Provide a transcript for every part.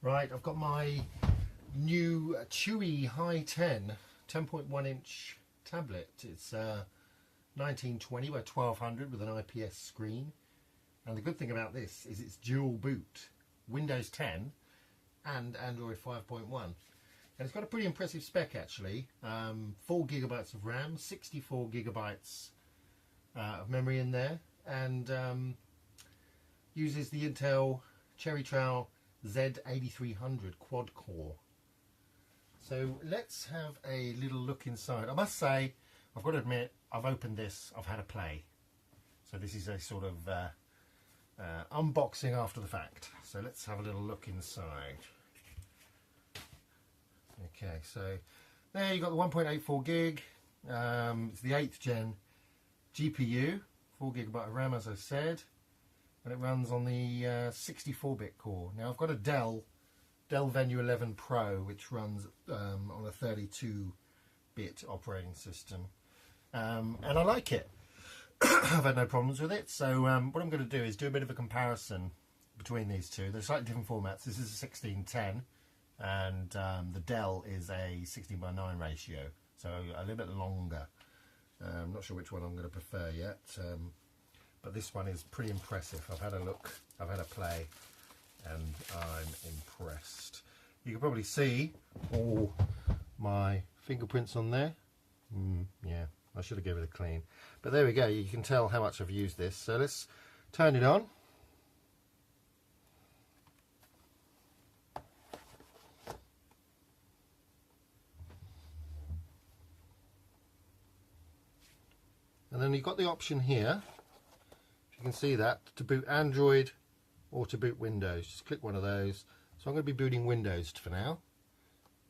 Right, I've got my new Chuwi hi10 10.1 inch tablet. It's 1920 by 1200 with an IPS screen. And the good thing about this is it's dual boot, Windows 10 and Android 5.1. And it's got a pretty impressive spec actually. 4 gigabytes of RAM, 64 gigabytes of memory in there, and uses the Intel Cherry Trail Z8300 quad core. So let's have a little look inside. I must say, I've got to admit, I've opened this, I've had a play. So this is a sort of unboxing after the fact. So let's have a little look inside. Okay, so there you've got the 1.84 gig. It's the 8th gen GPU, 4 gigabyte of RAM as I said, and it runs on the 64-bit core. Now I've got a Dell Venue 11 Pro, which runs on a 32-bit operating system, and I like it. I've had no problems with it. So what I'm going to do is do a bit of a comparison between these two. They're slightly different formats. This is a 16:10, and the Dell is a 16:9 ratio, so a little bit longer. I'm not sure which one I'm going to prefer yet, but this one is pretty impressive. I've had a look, I've had a play, and I'm impressed. You can probably see all my fingerprints on there. Yeah, I should have given it a clean, but there we go. You can tell how much I've used this. So let's turn it on. And then you've got the option here, if you can see that, to boot Android or to boot Windows. Just click one of those. So I'm going to be booting Windows for now.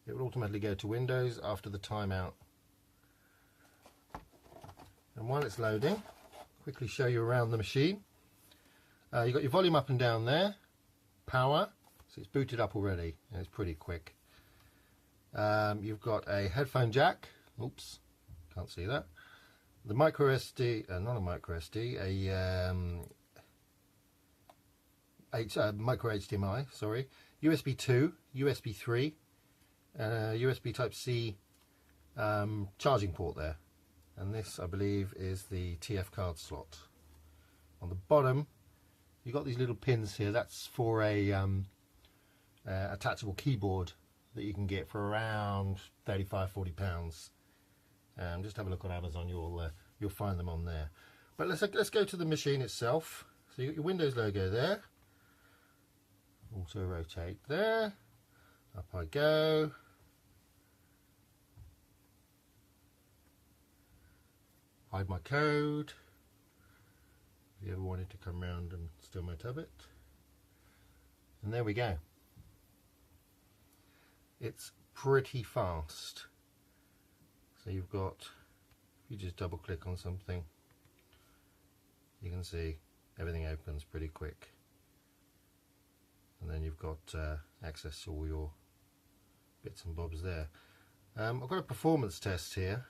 It will automatically go to Windows after the timeout. And while it's loading, quickly show you around the machine. You've got your volume up and down there, power, so it's booted up already, and it's pretty quick. You've got a headphone jack, oops, can't see that. The micro SD, not a micro SD, a micro HDMI, sorry, USB 2, USB 3, USB Type C charging port there, and this I believe is the TF card slot. On the bottom you've got these little pins here. That's for a attachable keyboard that you can get for around £35–40. Just have a look on Amazon, you'll find them on there. But let's go to the machine itself. So you got your Windows logo there. Also rotate there. Up I go. Hide my code. If you ever wanted to come around and steal my tablet. And there we go. It's pretty fast. So you've got, if you just double click on something, you can see everything opens pretty quick. And then you've got access to all your bits and bobs there. I've got a performance test here,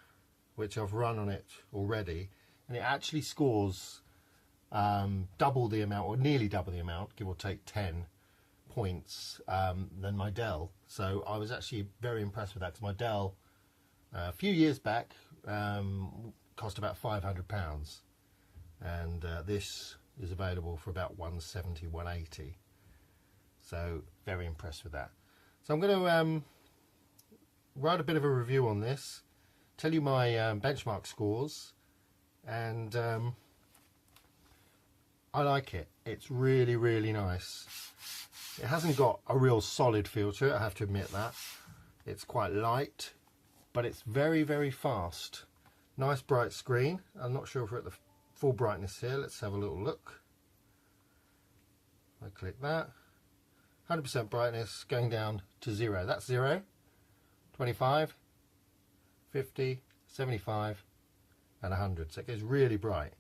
which I've run on it already, and it actually scores double the amount, or nearly double the amount, give or take 10 points, than my Dell. So I was actually very impressed with that, because my Dell a few years back cost about £500, and this is available for about £170, £180. So very impressed with that. So I'm going to write a bit of a review on this, tell you my benchmark scores, and I like it. It's really, really nice. It hasn't got a real solid feel to it, I have to admit that. It's quite light, but it's very, very fast. Nice bright screen. I'm not sure if we're at the full brightness here. Let's have a little look. I click that. 100% brightness going down to 0. That's 0. 25, 50, 75 and 100. So it goes really bright.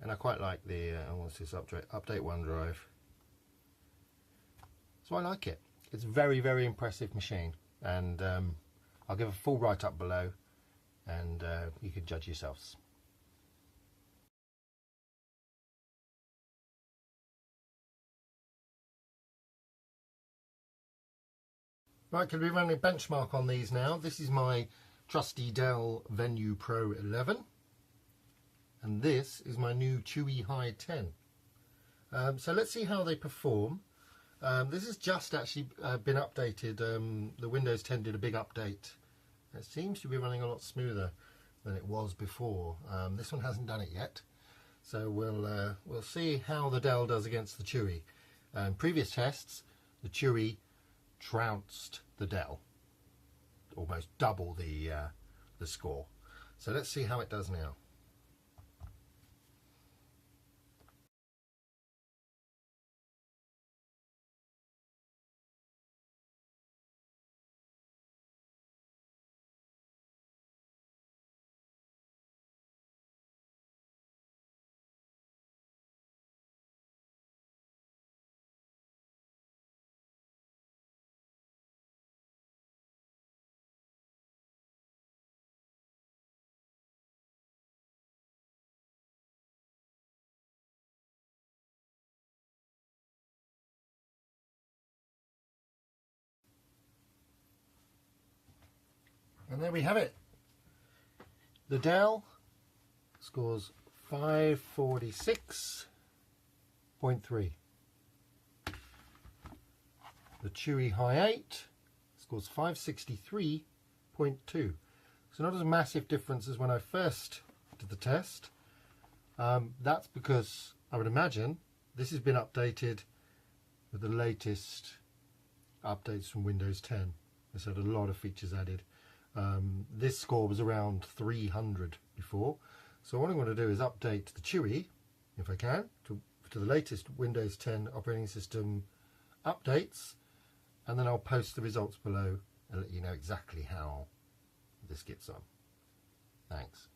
And I quite like the, what's this, update OneDrive. So I like it. It's a very, very impressive machine. And I'll give a full write-up below, and you can judge yourselves. Right, can we run a benchmark on these now? This is my trusty Dell Venue Pro 11, and this is my new Chuwi hi10. So let's see how they perform. This has just actually been updated. The Windows 10 did a big update. It seems to be running a lot smoother than it was before. This one hasn't done it yet, so we'll see how the Dell does against the Chuwi. Previous tests, the Chuwi trounced the Dell, almost double the score. So let's see how it does now. And there we have it. The Dell scores 546.3. The Chuwi hi8 scores 563.2. So not as massive difference as when I first did the test. That's because I would imagine this has been updated with the latest updates from Windows 10. It's had a lot of features added. This score was around 300 before, so what I'm going to do is update the Chuwi, if I can, to the latest Windows 10 operating system updates, and then I'll post the results below and let you know exactly how this gets on. Thanks.